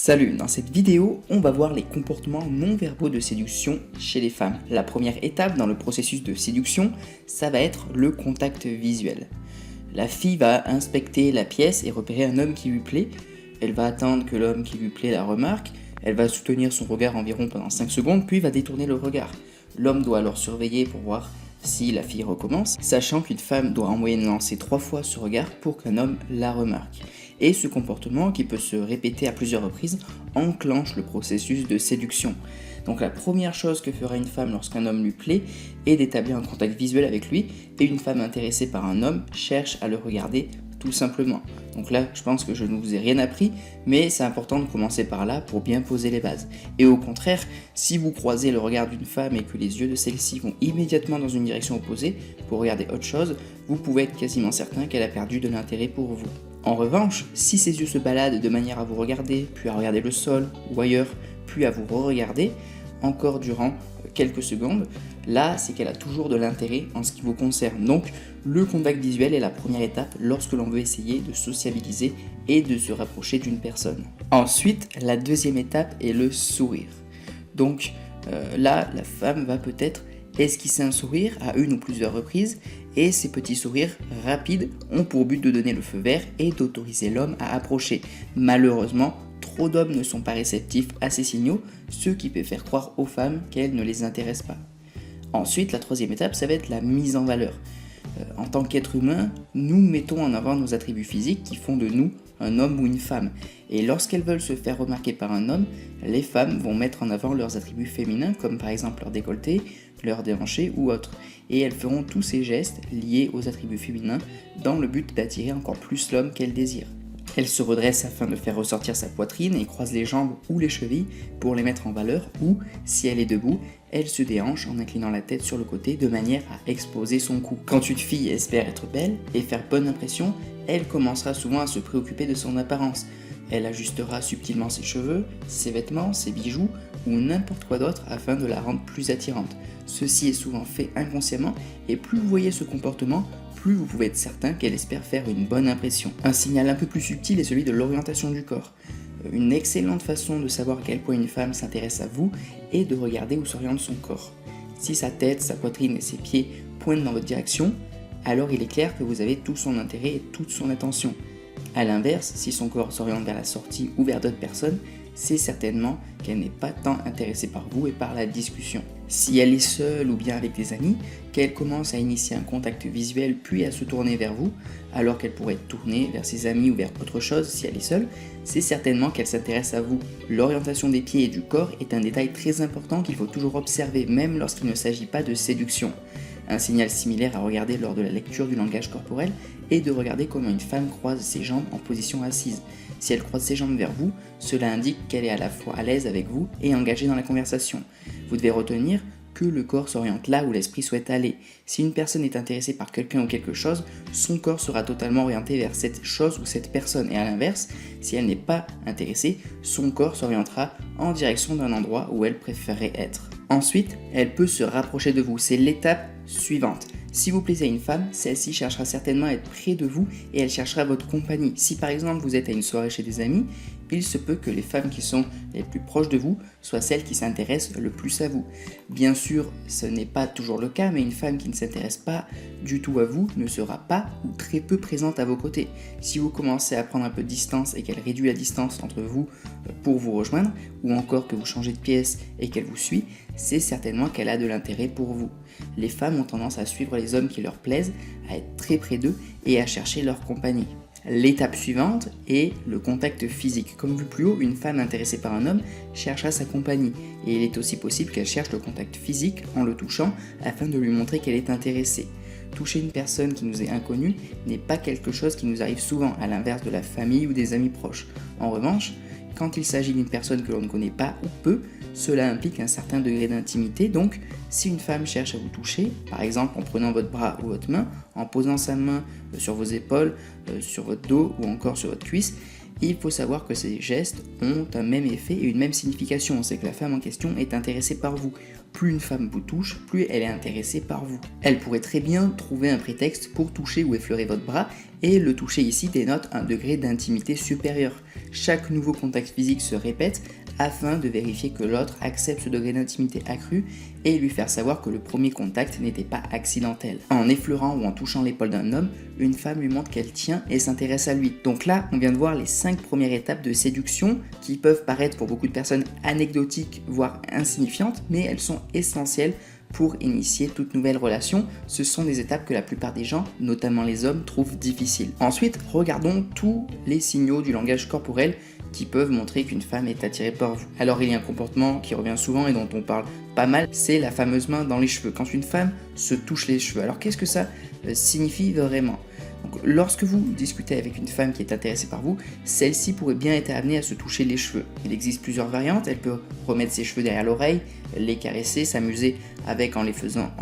Salut, dans cette vidéo, on va voir les comportements non verbaux de séduction chez les femmes. La première étape dans le processus de séduction, ça va être le contact visuel. La fille va inspecter la pièce et repérer un homme qui lui plaît. Elle va attendre que l'homme qui lui plaît la remarque. Elle va soutenir son regard environ pendant 5 secondes, puis va détourner le regard. L'homme doit alors surveiller pour voir si la fille recommence, sachant qu'une femme doit en moyenne lancer 3 fois ce regard pour qu'un homme la remarque. Et ce comportement, qui peut se répéter à plusieurs reprises, enclenche le processus de séduction. Donc la première chose que fera une femme lorsqu'un homme lui plaît est d'établir un contact visuel avec lui, et une femme intéressée par un homme cherche à le regarder tout simplement. Donc là, je pense que je ne vous ai rien appris, mais c'est important de commencer par là pour bien poser les bases. Et au contraire, si vous croisez le regard d'une femme et que les yeux de celle-ci vont immédiatement dans une direction opposée pour regarder autre chose, vous pouvez être quasiment certain qu'elle a perdu de l'intérêt pour vous. En revanche, si ses yeux se baladent de manière à vous regarder, puis à regarder le sol ou ailleurs, puis à vous re-regarder, encore durant quelques secondes, là c'est qu'elle a toujours de l'intérêt en ce qui vous concerne. Donc le contact visuel est la première étape lorsque l'on veut essayer de sociabiliser et de se rapprocher d'une personne. Ensuite, la deuxième étape est le sourire. Donc là, la femme va peut-être esquisser un sourire à une ou plusieurs reprises, et ces petits sourires rapides ont pour but de donner le feu vert et d'autoriser l'homme à approcher. Malheureusement, trop d'hommes ne sont pas réceptifs à ces signaux, ce qui peut faire croire aux femmes qu'elles ne les intéressent pas. Ensuite, la troisième étape, ça va être la mise en valeur. En tant qu'être humain, nous mettons en avant nos attributs physiques qui font de nous un homme ou une femme. Et lorsqu'elles veulent se faire remarquer par un homme, les femmes vont mettre en avant leurs attributs féminins, comme par exemple leur décolleté, leur déhanché ou autre. Et elles feront tous ces gestes liés aux attributs féminins dans le but d'attirer encore plus l'homme qu'elles désirent. Elle se redresse afin de faire ressortir sa poitrine et croise les jambes ou les chevilles pour les mettre en valeur, ou, si elle est debout, elle se déhanche en inclinant la tête sur le côté de manière à exposer son cou. Quand une fille espère être belle et faire bonne impression, elle commencera souvent à se préoccuper de son apparence. Elle ajustera subtilement ses cheveux, ses vêtements, ses bijoux ou n'importe quoi d'autre afin de la rendre plus attirante. Ceci est souvent fait inconsciemment, et plus vous voyez ce comportement, plus vous pouvez être certain qu'elle espère faire une bonne impression. Un signal un peu plus subtil est celui de l'orientation du corps. Une excellente façon de savoir à quel point une femme s'intéresse à vous est de regarder où s'oriente son corps. Si sa tête, sa poitrine et ses pieds pointent dans votre direction, alors il est clair que vous avez tout son intérêt et toute son attention. A l'inverse, si son corps s'oriente vers la sortie ou vers d'autres personnes, c'est certainement qu'elle n'est pas tant intéressée par vous et par la discussion. Si elle est seule ou bien avec des amis, qu'elle commence à initier un contact visuel puis à se tourner vers vous, alors qu'elle pourrait être tournée vers ses amis ou vers autre chose si elle est seule, c'est certainement qu'elle s'intéresse à vous. L'orientation des pieds et du corps est un détail très important qu'il faut toujours observer, même lorsqu'il ne s'agit pas de séduction. Un signal similaire à regarder lors de la lecture du langage corporel est de regarder comment une femme croise ses jambes en position assise. Si elle croise ses jambes vers vous, cela indique qu'elle est à la fois à l'aise avec vous et engagée dans la conversation. Vous devez retenir que le corps s'oriente là où l'esprit souhaite aller. Si une personne est intéressée par quelqu'un ou quelque chose, son corps sera totalement orienté vers cette chose ou cette personne. Et à l'inverse, si elle n'est pas intéressée, son corps s'orientera en direction d'un endroit où elle préférerait être. Ensuite, elle peut se rapprocher de vous. C'est l'étape suivante. Si vous plaisez à une femme, celle-ci cherchera certainement à être près de vous et elle cherchera votre compagnie. Si par exemple vous êtes à une soirée chez des amis, il se peut que les femmes qui sont les plus proches de vous soient celles qui s'intéressent le plus à vous. Bien sûr, ce n'est pas toujours le cas, mais une femme qui ne s'intéresse pas du tout à vous ne sera pas ou très peu présente à vos côtés. Si vous commencez à prendre un peu de distance et qu'elle réduit la distance entre vous pour vous rejoindre, ou encore que vous changez de pièce et qu'elle vous suit, c'est certainement qu'elle a de l'intérêt pour vous. Les femmes ont tendance à suivre les hommes qui leur plaisent, à être très près d'eux et à chercher leur compagnie. L'étape suivante est le contact physique. Comme vu plus haut, une femme intéressée par un homme cherchera sa compagnie, et il est aussi possible qu'elle cherche le contact physique en le touchant afin de lui montrer qu'elle est intéressée. Toucher une personne qui nous est inconnue n'est pas quelque chose qui nous arrive souvent, à l'inverse de la famille ou des amis proches. En revanche, quand il s'agit d'une personne que l'on ne connaît pas ou peu, cela implique un certain degré d'intimité. Donc, si une femme cherche à vous toucher, par exemple en prenant votre bras ou votre main, en posant sa main sur vos épaules, sur votre dos ou encore sur votre cuisse, il faut savoir que ces gestes ont un même effet et une même signification, c'est que la femme en question est intéressée par vous. Plus une femme vous touche, plus elle est intéressée par vous. Elle pourrait très bien trouver un prétexte pour toucher ou effleurer votre bras, et le toucher ici dénote un degré d'intimité supérieur. Chaque nouveau contact physique se répète afin de vérifier que l'autre accepte ce degré d'intimité accru et lui faire savoir que le premier contact n'était pas accidentel. En effleurant ou en touchant l'épaule d'un homme, une femme lui montre qu'elle tient et s'intéresse à lui. Donc là, on vient de voir les 5 premières étapes de séduction qui peuvent paraître pour beaucoup de personnes anecdotiques, voire insignifiantes, mais elles sont essentielles pour initier toute nouvelle relation. Ce sont des étapes que la plupart des gens, notamment les hommes, trouvent difficiles. Ensuite, regardons tous les signaux du langage corporel qui peuvent montrer qu'une femme est attirée par vous. Alors il y a un comportement qui revient souvent et dont on parle pas mal, c'est la fameuse main dans les cheveux, quand une femme se touche les cheveux. Alors qu'est-ce que ça signifie vraiment ? Donc, lorsque vous discutez avec une femme qui est intéressée par vous, celle-ci pourrait bien être amenée à se toucher les cheveux. Il existe plusieurs variantes, elle peut remettre ses cheveux derrière l'oreille, les caresser, s'amuser avec en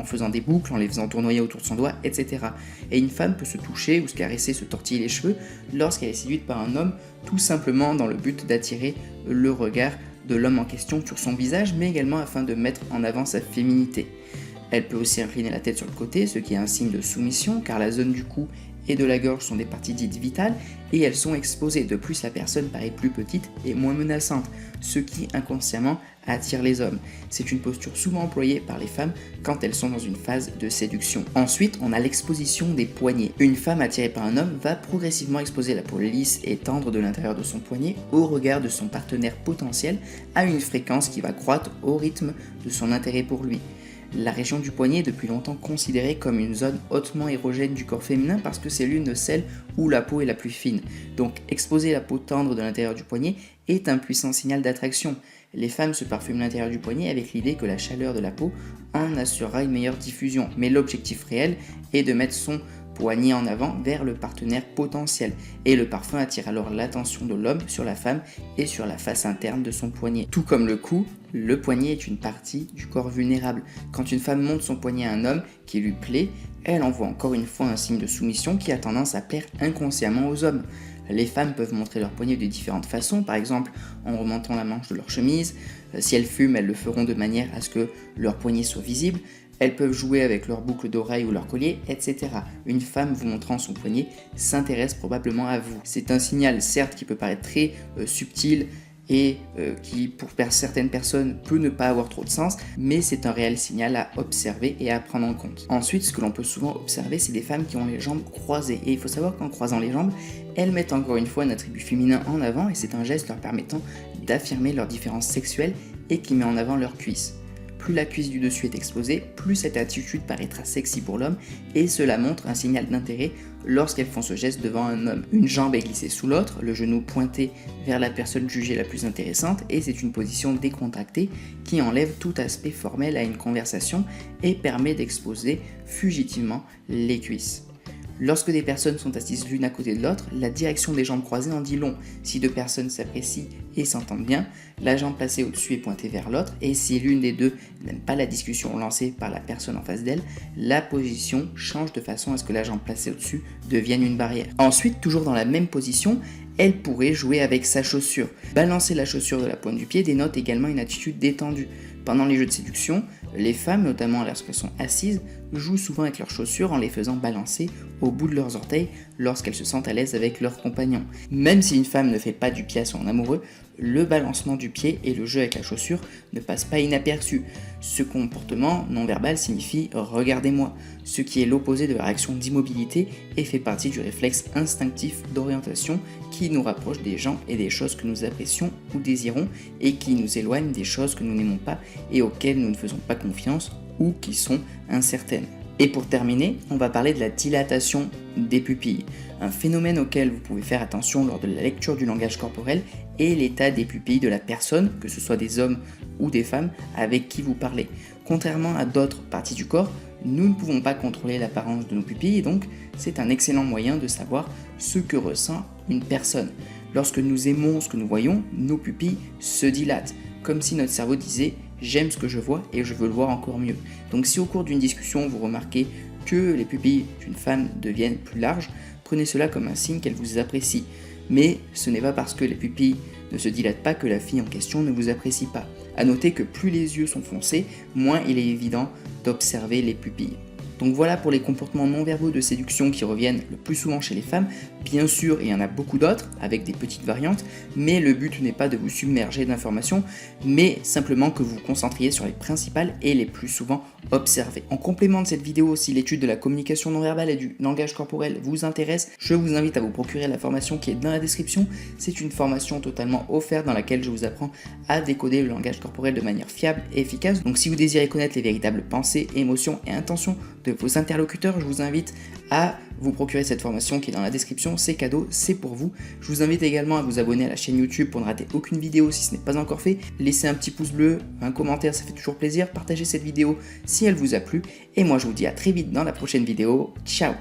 faisant des boucles, en les faisant tournoyer autour de son doigt, etc. Et une femme peut se toucher ou se caresser, se tortiller les cheveux lorsqu'elle est séduite par un homme, tout simplement dans le but d'attirer le regard de l'homme en question sur son visage, mais également afin de mettre en avant sa féminité. Elle peut aussi incliner la tête sur le côté, ce qui est un signe de soumission, car la zone du cou et de la gorge sont des parties dites vitales et elles sont exposées. De plus, la personne paraît plus petite et moins menaçante, ce qui inconsciemment attire les hommes. C'est une posture souvent employée par les femmes quand elles sont dans une phase de séduction. Ensuite, on a l'exposition des poignets. Une femme attirée par un homme va progressivement exposer la peau lisse et tendre de l'intérieur de son poignet au regard de son partenaire potentiel à une fréquence qui va croître au rythme de son intérêt pour lui. La région du poignet est depuis longtemps considérée comme une zone hautement érogène du corps féminin parce que c'est l'une de celles où la peau est la plus fine. Donc exposer la peau tendre de l'intérieur du poignet est un puissant signal d'attraction. Les femmes se parfument l'intérieur du poignet avec l'idée que la chaleur de la peau en assurera une meilleure diffusion. Mais l'objectif réel est de mettre son poignet en avant vers le partenaire potentiel. Et le parfum attire alors l'attention de l'homme sur la femme et sur la face interne de son poignet. Tout comme le cou, le poignet est une partie du corps vulnérable. Quand une femme montre son poignet à un homme qui lui plaît, elle envoie encore une fois un signe de soumission qui a tendance à plaire inconsciemment aux hommes. Les femmes peuvent montrer leur poignet de différentes façons, par exemple en remontant la manche de leur chemise. Si elles fument, elles le feront de manière à ce que leur poignet soit visible. Elles peuvent jouer avec leur boucle d'oreille ou leur collier, etc. Une femme vous montrant son poignet s'intéresse probablement à vous. C'est un signal, certes, qui peut paraître très subtil et qui, pour certaines personnes, peut ne pas avoir trop de sens, mais c'est un réel signal à observer et à prendre en compte. Ensuite, ce que l'on peut souvent observer, c'est des femmes qui ont les jambes croisées. Et il faut savoir qu'en croisant les jambes, elles mettent encore une fois un attribut féminin en avant et c'est un geste leur permettant d'affirmer leur différence sexuelle et qui met en avant leurs cuisses. Plus la cuisse du dessus est exposée, plus cette attitude paraîtra sexy pour l'homme et cela montre un signal d'intérêt lorsqu'elles font ce geste devant un homme. Une jambe est glissée sous l'autre, le genou pointé vers la personne jugée la plus intéressante et c'est une position décontractée qui enlève tout aspect formel à une conversation et permet d'exposer fugitivement les cuisses. Lorsque des personnes sont assises l'une à côté de l'autre, la direction des jambes croisées en dit long. Si deux personnes s'apprécient et s'entendent bien, la jambe placée au-dessus est pointée vers l'autre, et si l'une des deux n'aime pas la discussion lancée par la personne en face d'elle, la position change de façon à ce que la jambe placée au-dessus devienne une barrière. Ensuite, toujours dans la même position, elle pourrait jouer avec sa chaussure. Balancer la chaussure de la pointe du pied dénote également une attitude détendue. Pendant les jeux de séduction, les femmes, notamment lorsqu'elles sont assises, jouent souvent avec leurs chaussures en les faisant balancer au bout de leurs orteils lorsqu'elles se sentent à l'aise avec leur compagnon. Même si une femme ne fait pas du pied à son amoureux, le balancement du pied et le jeu avec la chaussure ne passent pas inaperçus. Ce comportement non verbal signifie « regardez-moi », ce qui est l'opposé de la réaction d'immobilité et fait partie du réflexe instinctif d'orientation qui nous rapproche des gens et des choses que nous apprécions ou désirons et qui nous éloigne des choses que nous n'aimons pas et auxquelles nous ne faisons pas confiance ou qui sont incertaines. Et pour terminer, on va parler de la dilatation des pupilles, un phénomène auquel vous pouvez faire attention lors de la lecture du langage corporel et l'état des pupilles de la personne, que ce soit des hommes ou des femmes, avec qui vous parlez. Contrairement à d'autres parties du corps, nous ne pouvons pas contrôler l'apparence de nos pupilles et donc c'est un excellent moyen de savoir ce que ressent une personne. Lorsque nous aimons ce que nous voyons, nos pupilles se dilatent, comme si notre cerveau disait « j'aime ce que je vois et je veux le voir encore mieux ». Donc si au cours d'une discussion vous remarquez que les pupilles d'une femme deviennent plus larges, prenez cela comme un signe qu'elle vous apprécie. mais ce n'est pas parce que les pupilles ne se dilatent pas que la fille en question ne vous apprécie pas. A noter que plus les yeux sont foncés, moins il est évident d'observer les pupilles. Donc voilà pour les comportements non verbaux de séduction qui reviennent le plus souvent chez les femmes. Bien sûr, il y en a beaucoup d'autres, avec des petites variantes, mais le but n'est pas de vous submerger d'informations, mais simplement que vous vous concentriez sur les principales et les plus souvent observées. En complément de cette vidéo, si l'étude de la communication non verbale et du langage corporel vous intéresse, je vous invite à vous procurer la formation qui est dans la description. C'est une formation totalement offerte dans laquelle je vous apprends à décoder le langage corporel de manière fiable et efficace. Donc si vous désirez connaître les véritables pensées, émotions et intentions de vos interlocuteurs, je vous invite à vous procurer cette formation qui est dans la description, c'est cadeau, c'est pour vous. Je vous invite également à vous abonner à la chaîne YouTube pour ne rater aucune vidéo si ce n'est pas encore fait. Laissez un petit pouce bleu, un commentaire, ça fait toujours plaisir. Partagez cette vidéo si elle vous a plu. Et moi je vous dis à très vite dans la prochaine vidéo. Ciao!